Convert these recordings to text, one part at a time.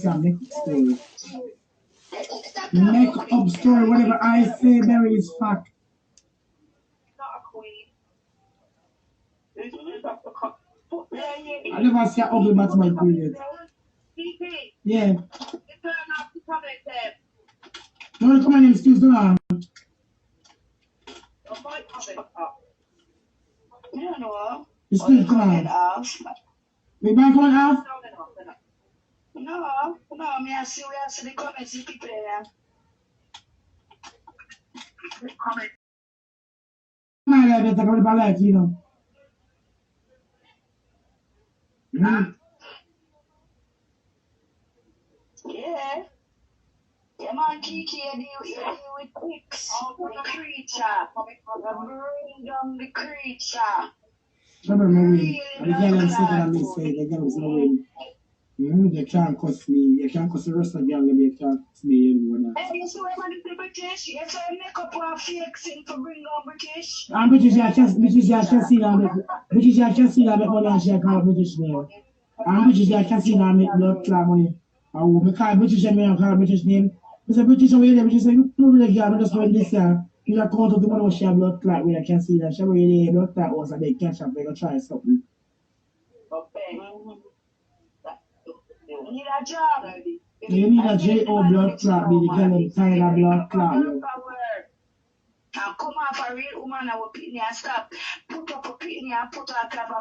say make up story. Make up story, whatever I say, there is fact. I never see an ugly Batman queen yet. Yeah. No, come on, excuse me. I don't know. You still come off. We back on off? No, me I see the comments the people there. My life is about my life, you know. Yeah. Yeah, man, Keke, you deal with pigs. The creature. Bring down the creature. Remember, the girl I'm saying that me say, the girl is no way. They can't cuss me. They can't cuss the rest of the girl, they can't cuss me anymore. Hey, you see where man the British? You try to make up a fake thing to bring down British? I'm British, I can see that. British, I can see that make money and she call British name. I'm British, I can see that make blood clot money. I will call British and I call British name. It's a British away there, British say, you know the girl, just when this year, you are called to the money she have blood clot when I can see that. She already blood clot was a big catch up, they're going to try something. Okay. You need a job. You need a J.O. blood clot, be the girl in tired of blood clot. Now come off a real woman and will put me and stop. Put up a pitney and put a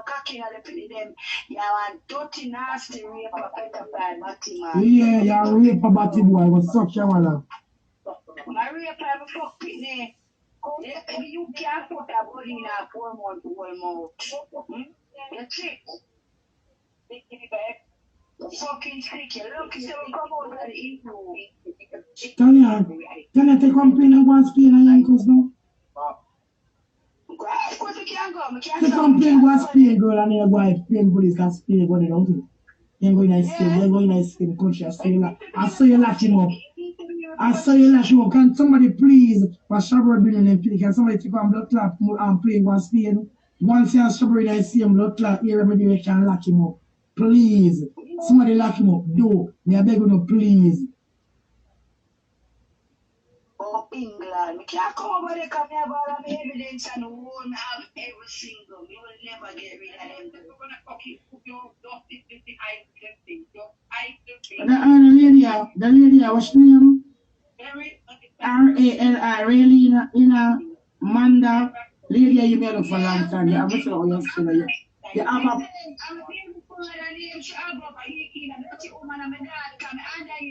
cocky and the pitney them. You are dirty, nasty, rape a better bad, Matty man. Yeah, you're rape a batty boy, what's up, Shawana? My rape a fuck pitney. You can't put a body in a 4 month old mouth. You trick. Fucking trick. You look, you come out of the intro. Tanya, take one plane and go and Spain and Yankos now? Of course you can't go. Take one plane, go and Spain, girl, and then go and Spain police can Spain, go down to. Then go in a Spain, then go in a Spain country. I saw you lock him up. I saw you lock him up. Can somebody please, for Shabra bringing them, can somebody take one blood clot and plane, go and Spain? Once you have Shabra in a Spain blood clot, here everybody can lock him up. Please. Somebody lock him up. Do. Me I beg you, please. Oh, England. We can't come over there because we have all of the evidence and we won't have every single. We will never get rid of them. We're going to fucking put your dusty item thing. The lady, what's her name? R-A-L-I, really, Manda. Lady, you may look for a long time. You have a show your skin. You have a...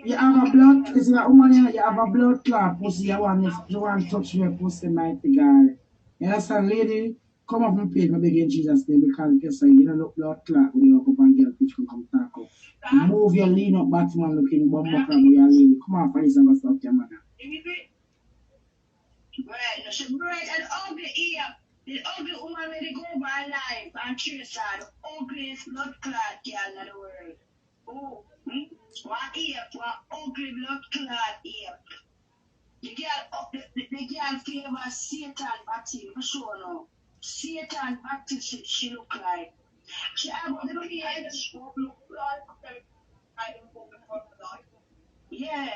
You have a blood, it's a woman, you have a blood clot, pussy, you want to touch your pussy, mighty God. You understand, lady? Come up and pay me begin Jesus' name because you say you don't look blood clot when you walk up and get which can come talk up. Move your lean up Batman looking bumper from your lady. Come on, for this and go stop your mother. Right, she bright and ugly ear. The ugly woman where they go by life and trace her, the ugliest blood clot girl in the world. Oh, one ear, one ugly blood clot ear. The girl, the girl favor Satan batty, for sure no. Satan batty she look like. She have the pH. Yeah.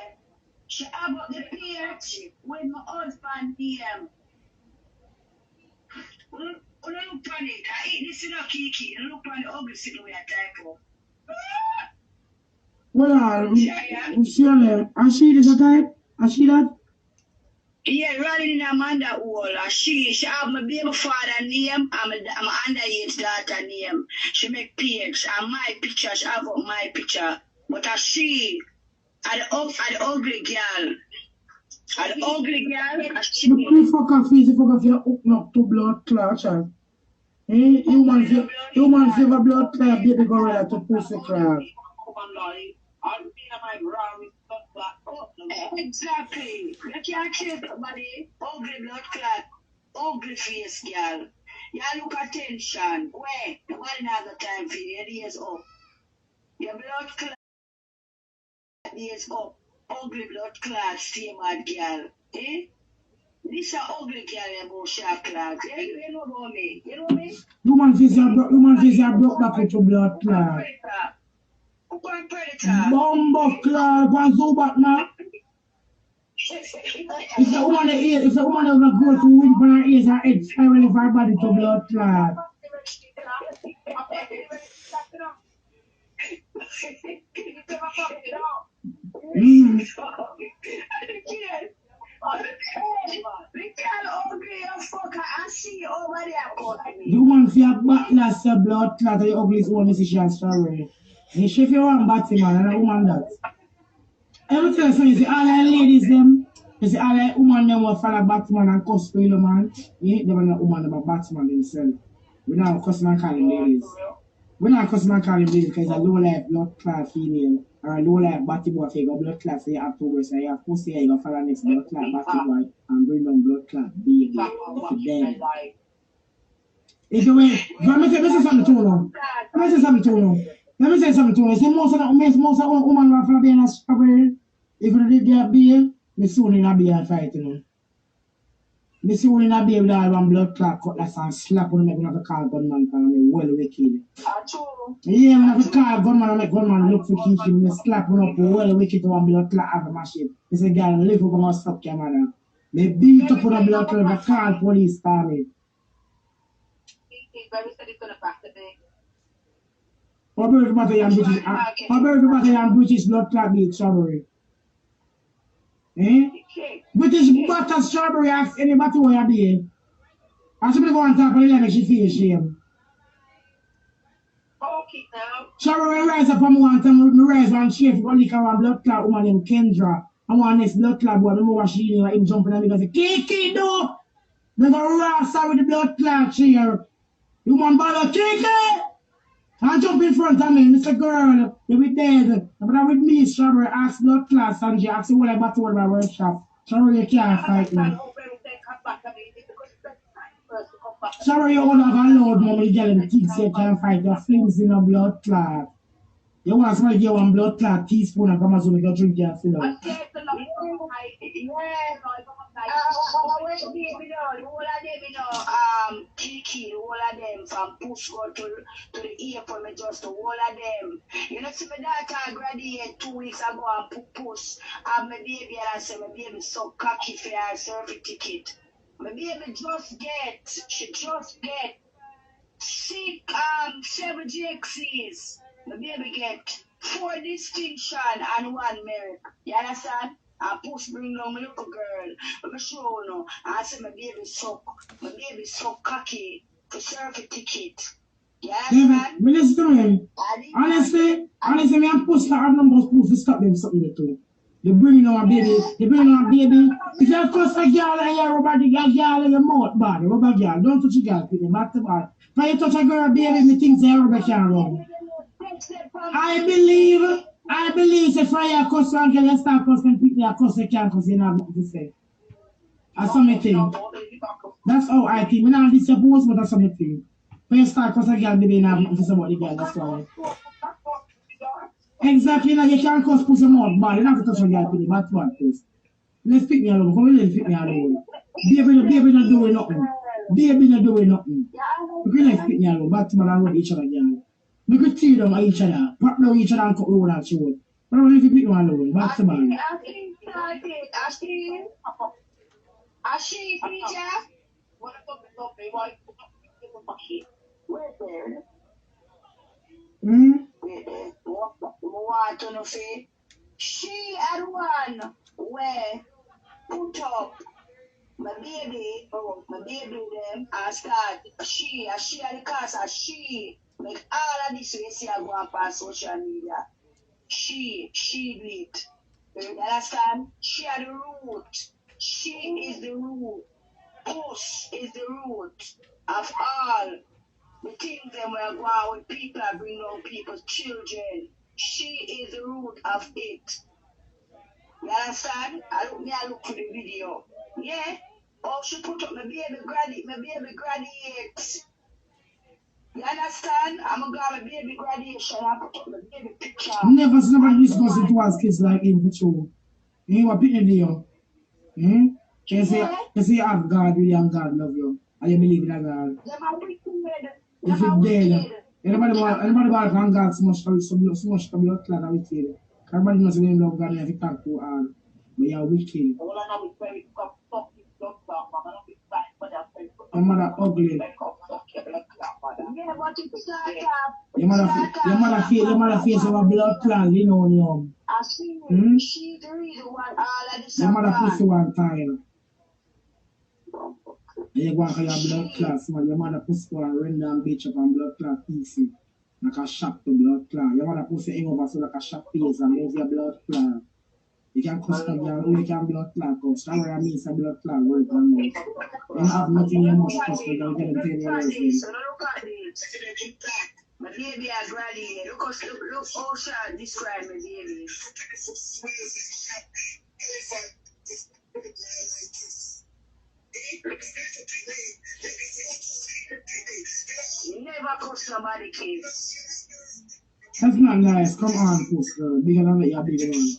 She have the pH with my husband DM. Look on it. I eat this in a Keke. Look on the ugly thing we are type of. Well, Shirley, and she is a type? And she that? Yeah, running in Amanda wall. She have my baby father name. I'm underage daughter name. She make page and my picture. She have my picture. But she, the ugly girl. An ugly girl. You fuck off, you're open up to blood clot, child. Eh? You want to have blood clot, baby gorilla to pussy clot. Exactly. You can't chase somebody. Ugly blood clot. Ugly face girl. You look attention. Wait. Nobody has the time for you. Your days up. Your blood clot days up. Ugly blood clot, stay mad girl. Eh? This is an ugly girl about sharp clot. You know about me. You know me? Human face you broke back with your blood clot. Who going predator? Bumbo clad, one Zubat man. If the woman is a girl to win for her ears, her head spiraling for her body to blood clad. The one for your backlash, your blood clot, the ugliest one is she has strawberry. And she feel one batty man and a woman that. Everything so you see all the ladies them, you see all the women them will follow Batman and cosplay the man. Yeah, they were not woman them a Batman themselves. We not customer calling ladies. We not customer calling ladies because a low life blood clot female or a low life batty boy if you got blood clot so you have to go so you have pussy you got follow next blood clot batty boy and bring down blood clot baby to them. If you wait, let me say something to you. Let me say something to you. Let me say something to you. See, most of the women who are being a strawberry, if you did their beer, they soon in a beer fight, you know. They soon in a beer with all one blood clot cutlass and slap on them, have to call gunman for me, well wicked. Yeah, when I have to call gunman and make gunman look for him, they slap on up, well wicked to one blood clot have a machine. They say, girl, live up and stop your mother. They beat up on the blood clot, they call police for me. How about everybody and British blood clot be strawberry? Eh? British butter strawberry ask anybody where you be. And somebody go on top of the line and she feel shame. Okay now. Strawberry rise up on one time, me rise one chef, go lick one blood clot woman named Kendra. And one next blood clot boy, remember what she like him jumping at me and say, Keke do! They go rasta with the blood clot chair. You want bother Keke? And jump in front of me, Mr. Girl, you be dead. But with me, Strawberry, ask blood class, and she ask you what I bought to my workshop. Strawberry, you can't fight me. Strawberry, you all have a load, mommy, girl, and the teeth say you can't fight. Your flames in a blood clot. You want somebody to get one blood clot teaspoon and come and so make you drink your fill up. Keke, the whole of them from push go to the airport, me just the whole of them. You know, see my daughter graduated 2 weeks ago and push. And my baby, and I say my baby so cocky for her survey ticket. My baby she just get 7 JXCs. My baby get 4 distinction and 1 merit. You understand? And push bring down my little girl. I'm sure you know. I say my baby so cocky to serve a ticket. You understand? Me listen to him. Honestly, me and push that have numbers proof to stop them something to do. They bring in our baby. If you cuss a girl and you rubber the girl in your mouth, bad. Rubber girl, don't touch a girl, people. Back to bad. When you touch a girl, baby, me think they rubber can run. I believe if I cuss one girl, you start cussing people, you cuss a can't cuss, you know what to say. That's something. That's how I think. When I disappose, but that's something. When you start cussing a girl, baby, you know what to say about the girl, that's why. Exactly, now you can't cuss pussy mouth bad, you don't have to touch a girl, baby, that's what it is. Let's pick me alone, come on, let's pick me alone. Baby not doing nothing. Baby not doing nothing. Okay, let's pick me alone, back to my road each other, girl. We could tear down each other, pop down each other and cut road and show. But I don't know if you pick one alone, back to man. Ashley, Peter. What to know say? She had one where put up my baby them and start she had the cast as she make all of this we see I go up on social media. She do it. You understand? She had the root. She is the root. Puss is the root of all the things that we go on with people that bring on people's children. She is the root of it. You understand? I look to the video. Yeah? Oh, she put up my baby graduate. You understand? I'm going to go my baby graduation. I put up my baby picture. Never discuss it towards kids like him for true. You were picking you. You say you have God with you and God love you. And you believe in a God. If Anybody about can God so much blood clot and wicked. Everybody knows the name of God and have to talk to all. But you're wicked. Your mother ugly. Your mother face of a blood clot, you know. She's the reason why all of this. Your mother pussy one time. And you go and call your blood clot, man. Your mother pussy one render and bitch up and blood clot piece. Like a shock to blood clot. Your mother pussy hang over so like a shock piece and move your blood clot. You can custom your only can blood clot out. So what I mean is a blood clot work on you. You have nothing you must custom, you can get it your way. My baby has granny. Look how she describe my baby. Never cost somebody kids. That's not nice. Come on, puss girl. Bigger than what you're bigger than.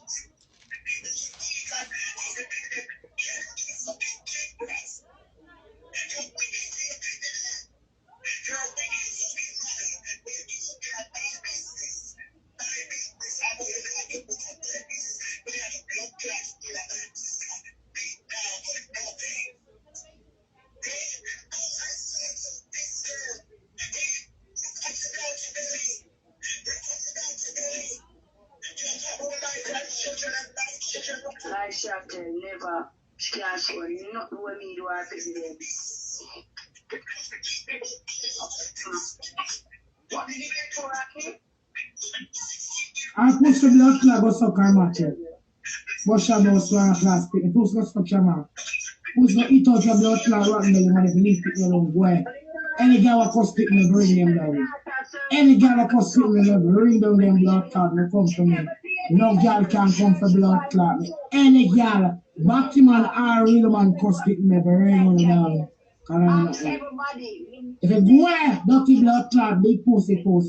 I shot her, never. She can't score. You not know what me do our president. What did you get for Rocky? I push the blood clot go suck her match. Wash your mouth so her class pick. Push go suck your mouth. Push go eat out your blood clot rotten belly man if you leave pick your own boy. Any girl who cuss pick me bring them down. Any girl who cuss pick me bring down them blood clot no come from me. No girl can come for blood clot me. Any girl, Batman or real man cuss pick me bring them down. If you go dirty blood clot, big pussy puss.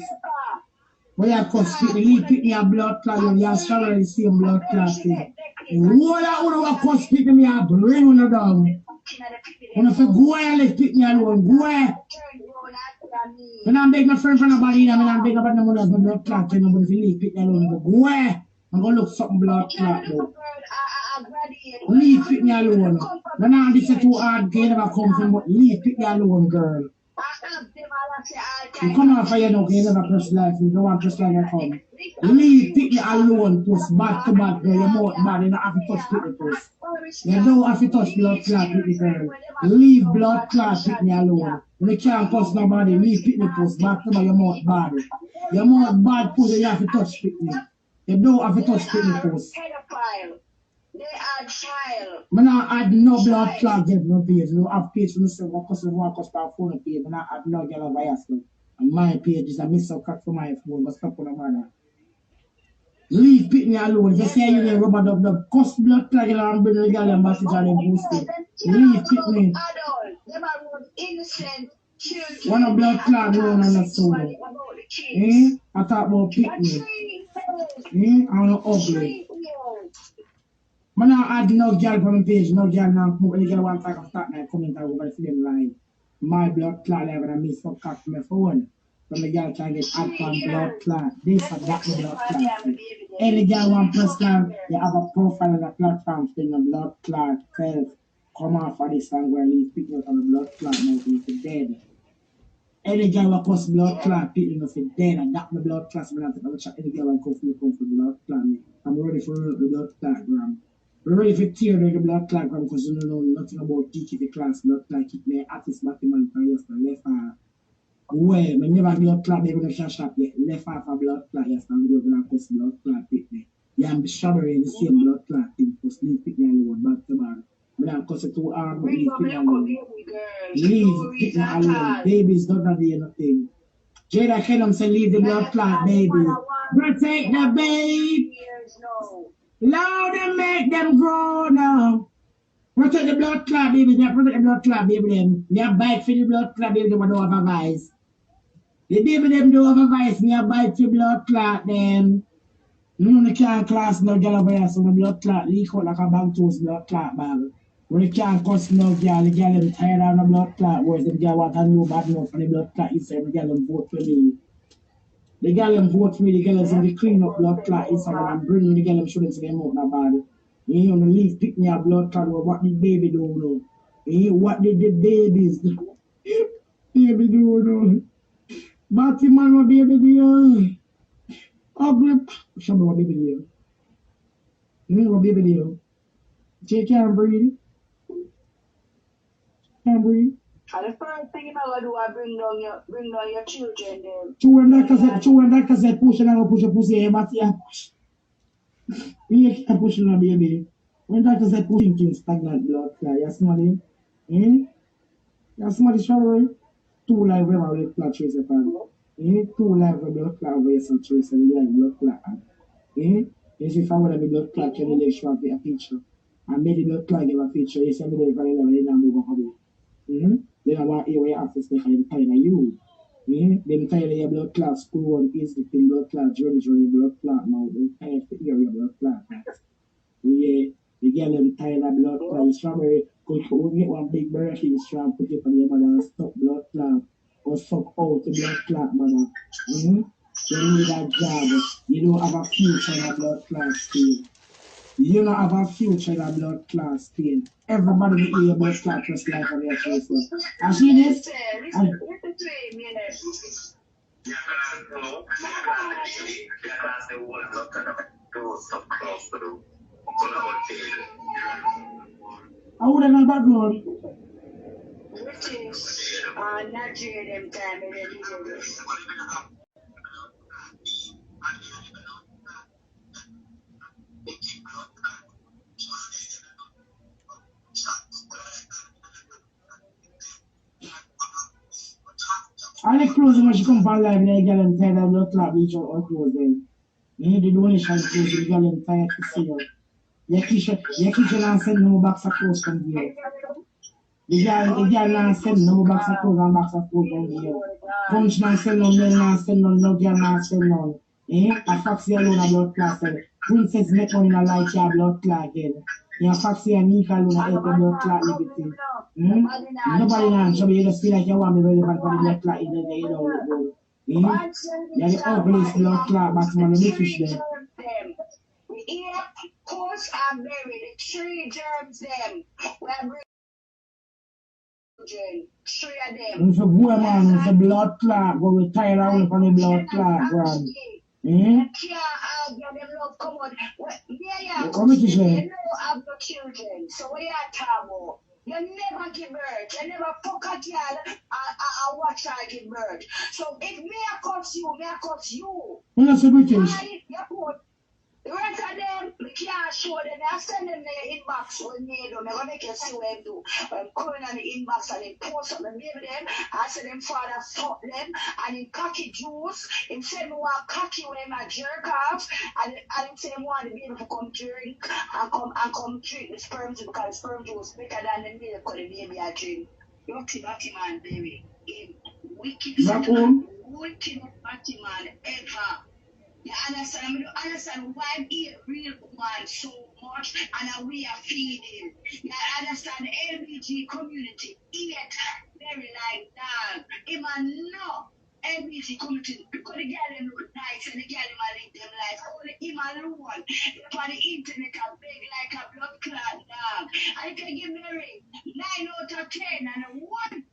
When you cuss pick me, leave pick me a blood clot, you have shower the same blood clot thing. All that one cuss pick me, I bring them down. When if you go and let pick me alone, go. When I'm begging my friend for nobody, I'm begging about no money as my blood clot, and nobody feel leave pick me alone. Go. I'm going to look something blood clot though. Leave pick me alone. When I'm this is too hard, you never come from, but leave pick me alone, girl. You come out for you now, you never press life, you don't want press life to come. Leave pick me alone, puss, bad to bad, girl, your mouth bad, you don't have to touch pick me, puss. You don't have to touch blood clot pick me, girl. Leave blood clot pick me alone. When you can't touch nobody, leave pick me, puss, bad to bad, your mouth bad. Your mouth bad, puss, you have to touch pick me. You don't have to touch pick me, puss. They are child. I don't add no blood clot get no page. You have page for myself, what cost one cost our phone page. I don't add no girl bias. And my page is a miss of cut for my phone, but stop on the mother. Leave pick me alone. If you say you get rubber dub, cost blood clot and bring the girl and message and boost it. Leave pick me. They are innocent children. One of blood clot run on the soul. I talk about pick me. I don't ugly. I don't add no girl from the page, no girl now come any girl want to talk of that and comment over the them line. My blood clot level and miss for cut my phone. From the girl can get add from blood clot. This or that blood clot. Any girl want press clot, you have a profile on the platform thing the blood clot self. Come off for this and go and leave picking up on the blood clot now if you're dead. Any girl will post blood clot picking up if you're dead and that the blood clot so I have to check any girl will come for blood clot. I'm ready for the blood clot gram. We're ready for tear the blood clot because you don't know nothing about Keke class blood clot kick me artist Batman for yesterday left half. Well, I never blood clot they gonna shot yet. Left half a blood clot yesterday we're gonna post blood clot pick me. Yeah, I'm strawberry the same blood clot thing post leave pick me alone back to back. But I'm cause it too hard but leave pick me alone. Leave pick me alone. Babies don't have anything. Jada Kenham say leave the blood clot baby. Protect the babe. Loud and make them grow now. Protect the blood clot, baby. They protect the blood clot, baby. Them. They have bite for the blood clot, baby. They don't have a vice. The baby them don't have a vice. They have bite for blood clot, them. You know, they can't class no girl over here, so the blood clot leak out like a bank toast blood clot bag. When they can't cuss no girl, the girl them tired of the blood clot. Whereas the girl want a new bad enough for the blood clot. You say the girl them vote for me. The girl them vote for me, the girl them clean up blood clot inside and bring the girl them should them out of body. You know, leave pick me a blood clot what the baby do know. What did the babies do? Baby do know. Batty man what baby do. Ugly. Show me what baby do. You know what baby do? Take care and breathe. Can't breathe. And the first thing you know do I bring down your children then. Two and that said push and I go push a pussy, but yeah push. You can't push on a baby. When that said pushing things stagnant blood clot, you smell it? You smell the shower? 2 live where blood clot trace upon. 2 live where blood clot over your son trace and you like blood clot. You see if I would have a blood clot can you show up a picture. And made the blood clot give a picture, you see me there for the level, you don't move up a bit. Then I want you where after stuff and tired of you. Them tired of your blood clot, school one is the thing blood clot, journey blood clot now. Them tired to hear your blood clot. Yeah, the girl them tired of blood clot. Strawberry, go get one big birthday, strong, put it on your mother and stop blood clot. Or suck out the blood clot, mother. You need that job. You don't have a future in a blood clot still. You don't have a future in a blood clot still. Everybody will hear blood clot just like on your face. I see this? I wouldn't have background. British, Nigerian them time and then do this. I like clothes when she come from live and I get them tired of blood clot each other clothes then. You need the donation clothes, you get them tired to see you. Your kitchen and send no box of clothes from here. The girl and send no box of clothes and box of clothes from here. Punch and send none, men and send none, no girl and send none. A Foxy alone a blood clot said. Princess make money in a light your blood clot again. Your Foxy and Nika alone a help your blood clot liberty. Nobody knows, so you just feel like you want me relevant for the blood clot in the day, you know. You're the ugliest blood clot, but man, you fish them. We eat Puss&Berry, the 3 germs them. We are bringing 3 of them. It's a boy man, it's a blood clot, go retire away from the blood clot, grand. Them love come on. You know I've no children, so what you talking about? You never give birth. You never fuck a girl and watch her give birth. So if me I curse you, me I curse you. When I say British? Why you put the rest of them, me can't show them. I send them their inbox when they do. I'm going to make you see what I do. I'm coming on the inbox and they post on the baby them. I say them father fuck them and in cocky juice. Him say me want cocky when him a jerk off. And him say him want the baby to come drink and come drink the sperm juice because the sperm juice better than the milk because the baby a drink. You see Batty man, baby. Wicked Batty man ever. You understand? I mean, you understand why we real woman so much and we are feeding. You understand the LBG community eat very like that. It man no LBG community because the girl them look nice and the girl them live them life. Only him alone. On the internet can beg like a blood clot dog. I can give Mary 9 out of 10 and 1.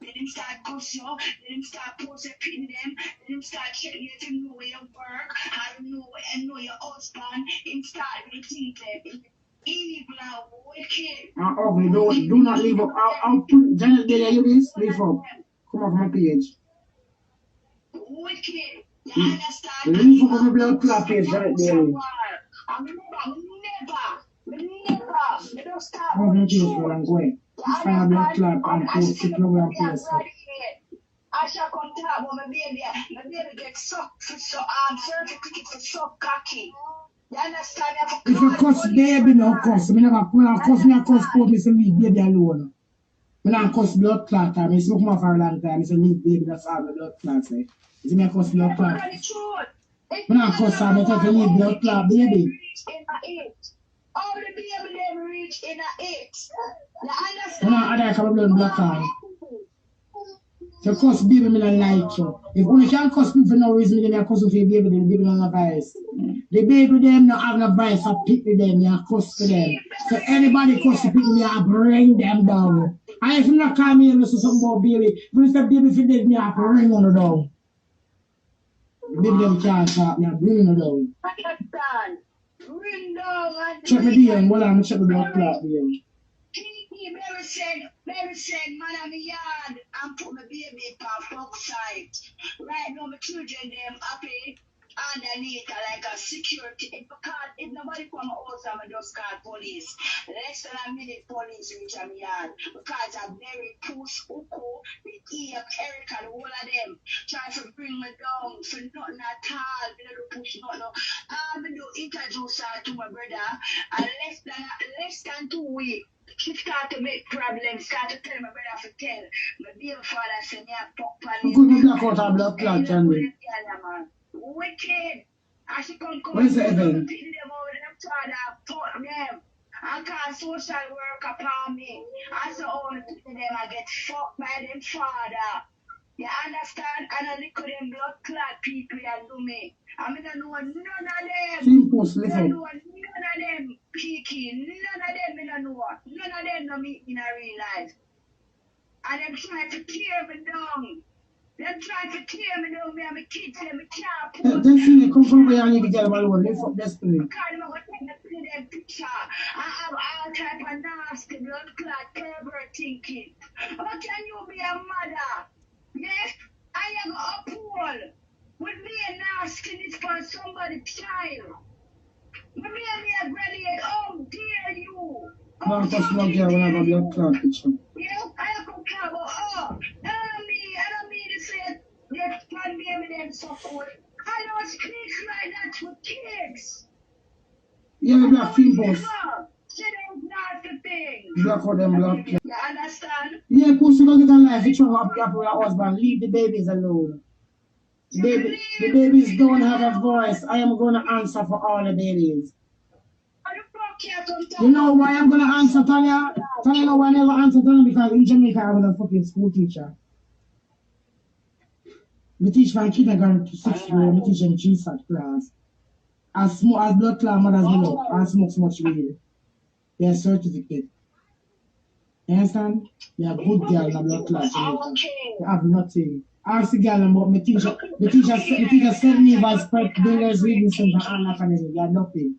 Let him start cussing you, let him start posting pin them, let him start checking you to know where you work, and know your husband, him start meeting them. Evil and wicked. Ugly, do not leave up. I'll put Janet there, you this, leave up. Come off my page. Wicked. You understand? Leave up on my blood clot page, Janet there. Never. Don't start. Come off my page where I'm going. Find a blood clot and post it program post. I shall come talk about my baby. My baby get sucked for certificate for suck cocky. You understand? If you cuss baby, no cuss. Me never cuss for me, say leave baby alone. Me not cuss blood clot. I smoke more for a long time. I say leave baby, that's all the blood clot say. You see me cuss blood clot. Me not cuss her, I say leave blood clot baby. All the baby them reach in a 8. You understand? I come blood clot. To cuss baby, me don't like you. If only can cuss people for no reason, then I cuss for your baby, then the baby don't have vice. The baby them not have no vice, I pick with them, you cuss for them. So anybody cuss to pick me, I bring them down. And if you not call me and listen something about baby, when you say baby if you dead me, I bring on the down. Baby them can't talk me, I bring on the down. Bring down. Check the DM, well I'm check the blood clot DM. Mary said, man, I'm a yard and put my baby on fuck side. Right now, my children, them happy underneath like a security. If nobody come out, I'm just call police. Less than a minute, police reach my yard. Because I'm very Puss, Uko, the Eve, Eric, and all of them try to bring me down for nothing at all. They don't push nothing. I'm going to introduce her to my brother. And less than 2 weeks. She start to make problems, start to tell my brother to tell. My dear father said, yeah, fuck police. Good black out of blood clot, Tanya. Wicked. And she come What is the event? them over them father, fuck them. I call social work upon me. I saw all the people them I get fucked by them father. You understand? And I look at them blood clot people and do me. I mean, I know none of them. Simple, I listen. know none of them, Keke. None of them I know. None of them know me in a real life. And them try to tear me down. Them try to tear me down. Me and my kids, them can't pull. Then see me come from where I need to get alone. Lift up destiny. Because I'm going to take them picture. I have all type of nasty blood clot pervert thinking. How can you be a mother? Yes, I am a pool. With me a nastiness for somebody's child. With me a graduate, how dare you? No, I'm just not there when I got blood clot picture. Yeah, I don't care about I don't mean to say that can be evidence so good. I don't speak like that with kids. Yeah, we black pimples. Say those nasty things. Black for them blood clot. You understand? Yeah, pussy don't get a life. You try up your husband. Leave the babies alone. The babies don't have a voice. I am going to answer for all the babies. You know why I'm going to answer, Tanya? Tanya, know why I never answer Tanya? Because in Jamaica, I was a fucking school teacher. I teach from kindergarten to 6th grade. I teach in GSAT class. As blood clot mothers know, I smoke so much weed. They have certificate. You understand? They are good girl in a blood clot. They have nothing. Ask the girl about my teacher sent me by spread builders reading center and academy. They are nothing.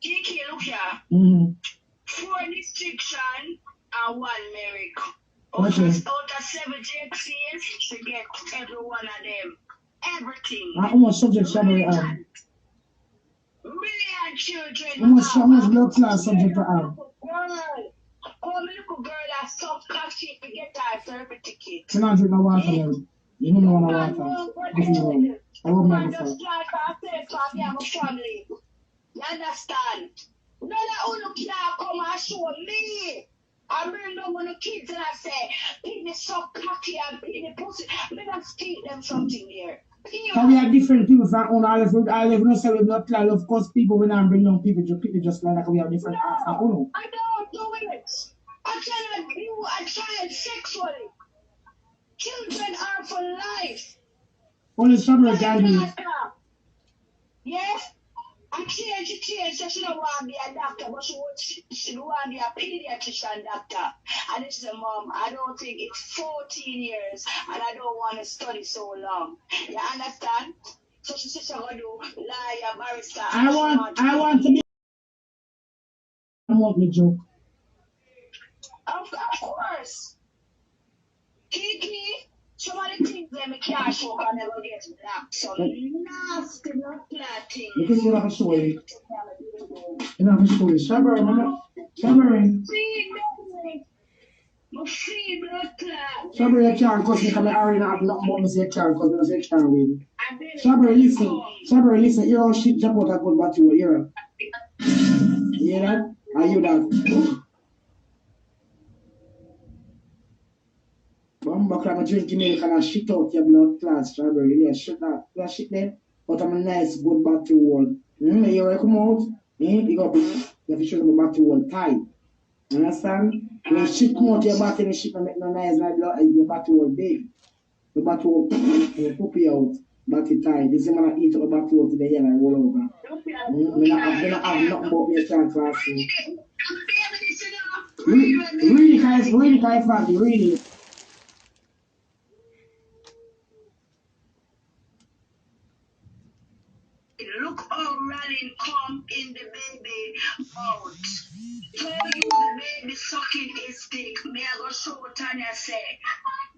Keke, look here. 4 distinction and 1 miracle. Out of 7 JXCs, she get every one of them. Everything. How much subject Shabari have? Million children. How much blood class subject to have? Oh, my little girl has some cocky to get her certificate. You don't drink no water, man. You don't know no water. This is wrong. I won't mind just like I said, for me and my family. You understand? None of you can come and show me. I bring them on the kids and I say, pick the so cocky and pick the pussy. I'm going to teach them something there. How we are different people from own all of no say we not clear. Of course, people when I bring down people just like that. We have different acts. I don't do it. I cannot view a child sexually. Children are for life. Only Shabari can do it. Yes? I change, so she don't want to be a doctor, but she want to be a pediatrician doctor. And this is a mom, I don't think it's 14 years, and I don't want to study so long. You understand? So she says she's going to do lawyer, barrister. I want to be. I want me joke. Of course. Keke, somebody think them can't show can never get black. So nasty, not platting. Because you're not sure. You're not sure. Shabari, remember? Shabari. See blood clot. Shabari, you can't cause me because I already have nothing more to say you can't because I say you can't win. Shabari, listen. Shabari, listen. You're all shit jump out that good battle. You hear that? Are you that? Bumba crap, I'm drinking milk and I shit out your blood class, Strawberry. Yeah, shit that. That shit there. But I'm a nice, good battery wall. You come out. You got you have to show them a battery wall tight. You understand? When shit come out your body, the shit don't make no noise like your body will big. The body will poopy out, body tight. This is when I eat up the body out to the air and roll over. We don't have nothing but me chance to ask you. Really kind family, really. Look how Rallying come in the baby mouth. Told you the baby sucking his dick. Me I go show Tanya say,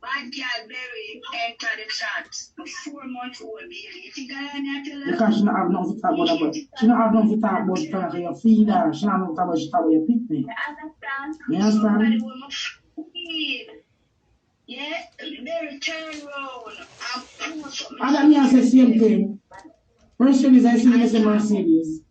bad girl Berry enter the chat. 4-month-old baby. You think I tell her? Because she don't have nothing to talk about, but she don't have nothing to talk about Tanya, your feed her. She don't have nothing to talk about, she talk about your picnic. You understand? Somebody will my feed. Yeah, Berry turn round and pull something. And then me I say same thing. Mercedes, I see me say Mercedes.